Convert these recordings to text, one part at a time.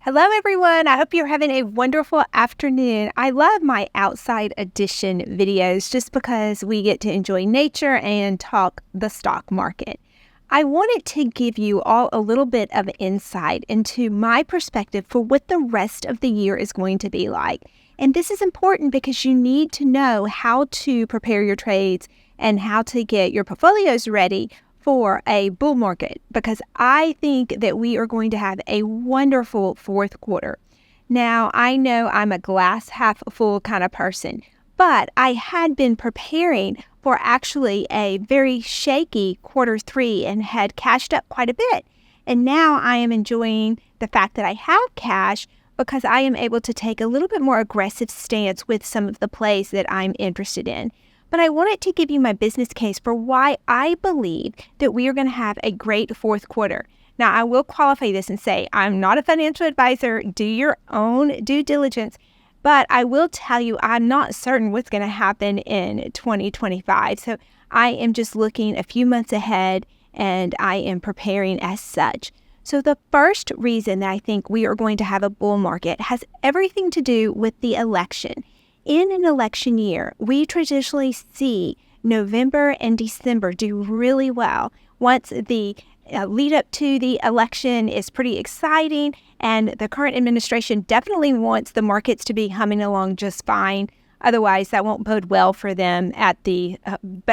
Hello, everyone. I hope you're having a wonderful afternoon. I love my outside edition videos just because we get to enjoy nature and talk the stock market. I wanted to give you all a little bit of insight into my perspective for what the rest of the year is going to be like. And this is important because you need to know how to prepare your trades and how to get your portfolios ready for a bull market, because I think that we are going to have a wonderful fourth quarter. Now, I know I'm a glass half full kind of person, but I had been preparing for actually a very shaky quarter three and had cashed up quite a bit. And now I am enjoying the fact that I have cash because I am able to take a little bit more aggressive stance with some of the plays that I'm interested in. But I wanted to give you my business case for why I believe that we are going to have a great fourth quarter. Now, I will qualify this and say I'm not a financial advisor. Do your own due diligence. But I will tell you I'm not certain what's going to happen in 2025. So I am just looking a few months ahead and I am preparing as such. So the first reason that I think we are going to have a bull market has everything to do with the election. In an election year, we traditionally see November and December do really well. Once the lead up to the election is pretty exciting, and the current administration definitely wants the markets to be humming along just fine. Otherwise, that won't bode well for them at the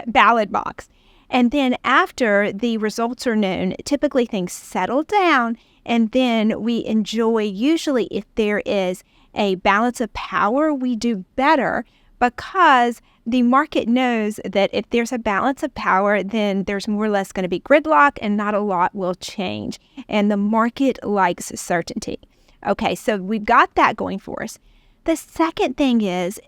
ballot box. And then after the results are known, typically things settle down, and then we enjoy, usually if there is a balance of power, we do better because the market knows that if there's a balance of power, then there's more or less going to be gridlock and not a lot will change. And the market likes certainty. Okay, so we've got that going for us. The second thing is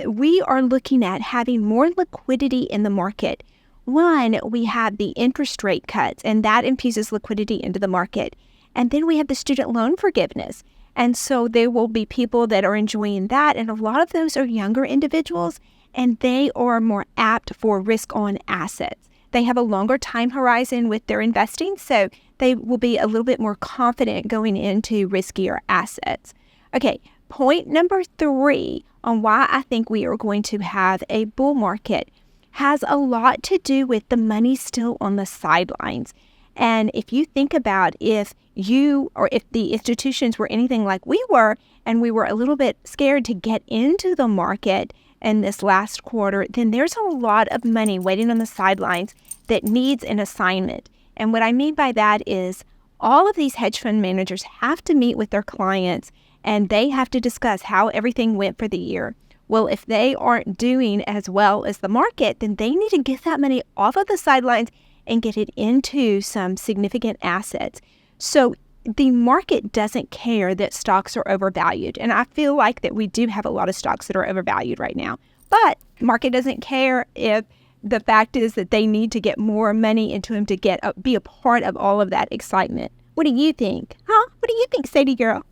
we are looking at having more liquidity in the market. One, we have the interest rate cuts, and that infuses liquidity into the market. And then we have the student loan forgiveness. And so there will be people that are enjoying that. And a lot of those are younger individuals, and they are more apt for risk on assets. They have a longer time horizon with their investing, so they will be a little bit more confident going into riskier assets. Okay, point number 3 on why I think we are going to have a bull market has a lot to do with the money still on the sidelines. And if you think about if the institutions were anything like we were, and we were a little bit scared to get into the market in this last quarter, then there's a lot of money waiting on the sidelines that needs an assignment. And what I mean by that is all of these hedge fund managers have to meet with their clients and they have to discuss how everything went for the year. Well, if they aren't doing as well as the market, then they need to get that money off of the sidelines and get it into some significant assets. So the market doesn't care that stocks are overvalued. And I feel like that we do have a lot of stocks that are overvalued right now. But market doesn't care if the fact is that they need to get more money into them to be a part of all of that excitement. What do you think? What do you think, Sadie girl?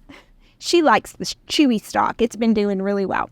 She likes the chewy stock. It's been doing really well.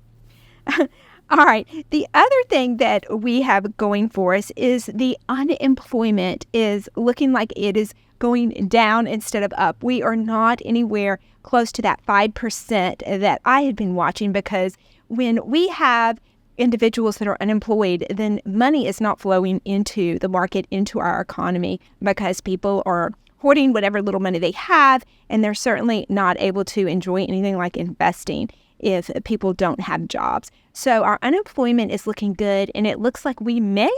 All right. The other thing that we have going for us is the unemployment is looking like it is going down instead of up. We are not anywhere close to that 5% that I had been watching, because when we have individuals that are unemployed, then money is not flowing into the market, into our economy, because people are hoarding whatever little money they have, and they're certainly not able to enjoy anything like investing if people don't have jobs. So our unemployment is looking good, and it looks like we may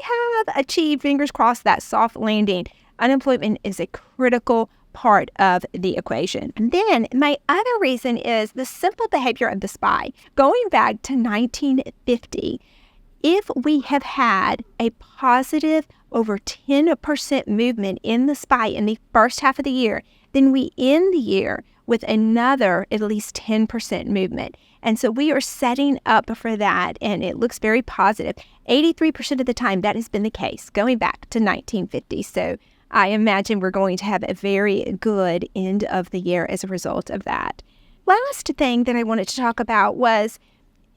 have achieved, fingers crossed, that soft landing. Unemployment is a critical part of the equation. And then my other reason is the simple behavior of the SPY. Going back to 1950, if we have had a positive over 10% movement in the SPY in the first half of the year, then we end the year with another at least 10% movement. And so we are setting up for that, and it looks very positive. 83% of the time, that has been the case, going back to 1950. So I imagine we're going to have a very good end of the year as a result of that. Last thing that I wanted to talk about was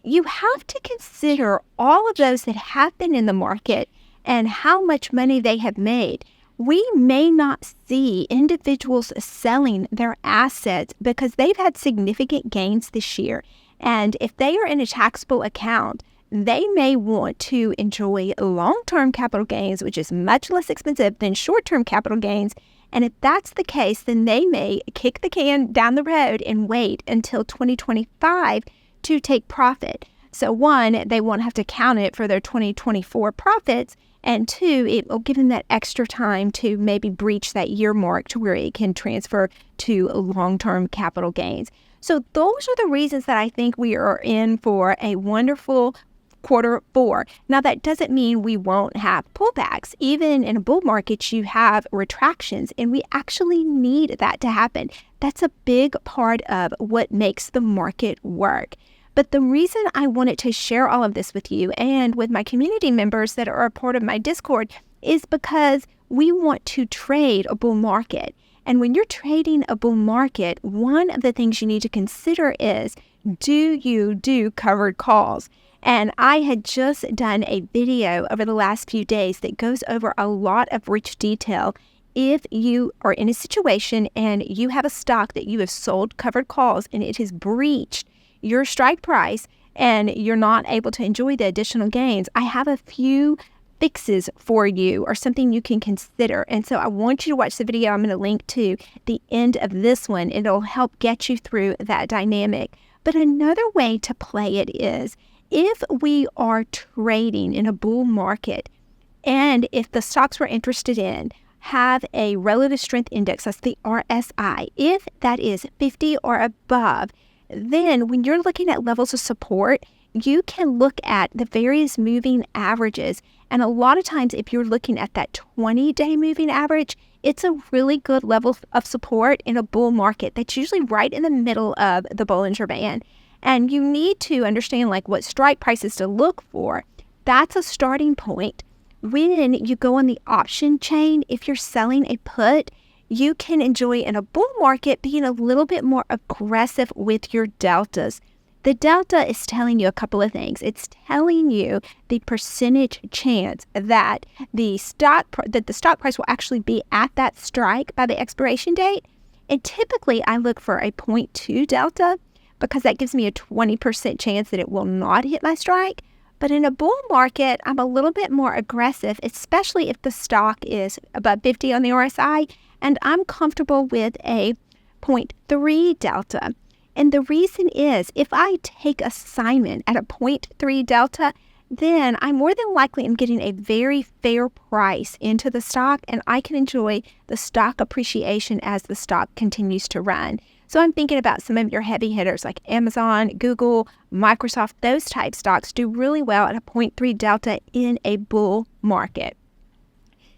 you have to consider all of those that have been in the market and how much money they have made. we may not see individuals selling their assets because they've had significant gains this year. And if they are in a taxable account, they may want to enjoy long-term capital gains, which is much less expensive than short-term capital gains. And if that's the case, then they may kick the can down the road and wait until 2025 to take profit. So one, they won't have to count it for their 2024 profits. And two, it will give them that extra time to maybe breach that year mark to where it can transfer to long-term capital gains. So those are the reasons that I think we are in for a wonderful Q4. Now, that doesn't mean we won't have pullbacks. Even in a bull market, you have retractions, and we actually need that to happen. That's a big part of what makes the market work. But the reason I wanted to share all of this with you and with my community members that are a part of my Discord is because we want to trade a bull market. And when you're trading a bull market, one of the things you need to consider is, do you do covered calls? And I had just done a video over the last few days that goes over a lot of rich detail. If you are in a situation and you have a stock that you have sold covered calls and it has breached your strike price and you're not able to enjoy the additional gains, I have a few fixes for you or something you can consider. And so I want you to watch the video I'm going to link to the end of this one. It'll help get you through that dynamic. But another way to play it is, if we are trading in a bull market and if the stocks we're interested in have a relative strength index, that's the RSI, if that is 50 or above, then when you're looking at levels of support, you can look at the various moving averages. And a lot of times, if you're looking at that 20-day moving average, it's a really good level of support in a bull market that's usually right in the middle of the Bollinger Band. And you need to understand what strike prices to look for. That's a starting point. When you go on the option chain, if you're selling a put, you can enjoy in a bull market being a little bit more aggressive with your deltas. The delta is telling you a couple of things. It's telling you the percentage chance that the stock price will actually be at that strike by the expiration date. And typically, I look for a 0.2 delta because that gives me a 20% chance that it will not hit my strike. But in a bull market, I'm a little bit more aggressive, especially if the stock is above 50 on the RSI, and I'm comfortable with a 0.3 delta. And the reason is, if I take assignment at a 0.3 delta, then I more than likely am getting a very fair price into the stock, and I can enjoy the stock appreciation as the stock continues to run. So I'm thinking about some of your heavy hitters like Amazon, Google, Microsoft. Those type stocks do really well at a 0.3 delta in a bull market.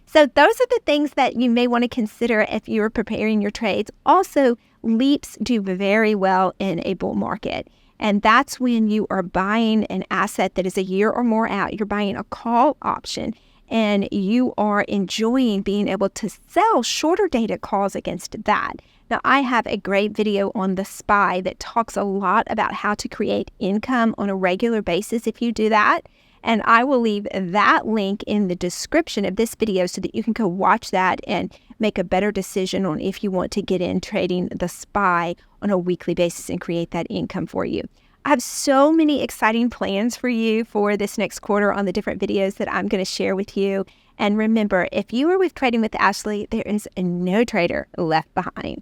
So those are the things that you may want to consider if you're preparing your trades. Also, leaps do very well in a bull market. And that's when you are buying an asset that is a year or more out. You're buying a call option, and you are enjoying being able to sell shorter dated calls against that. Now, I have a great video on the SPY that talks a lot about how to create income on a regular basis if you do that. And I will leave that link in the description of this video so that you can go watch that and make a better decision on if you want to get in trading the SPY on a weekly basis and create that income for you. I have so many exciting plans for you for this next quarter on the different videos that I'm going to share with you. And remember, if you are with Trading with Ashley, there is no trader left behind.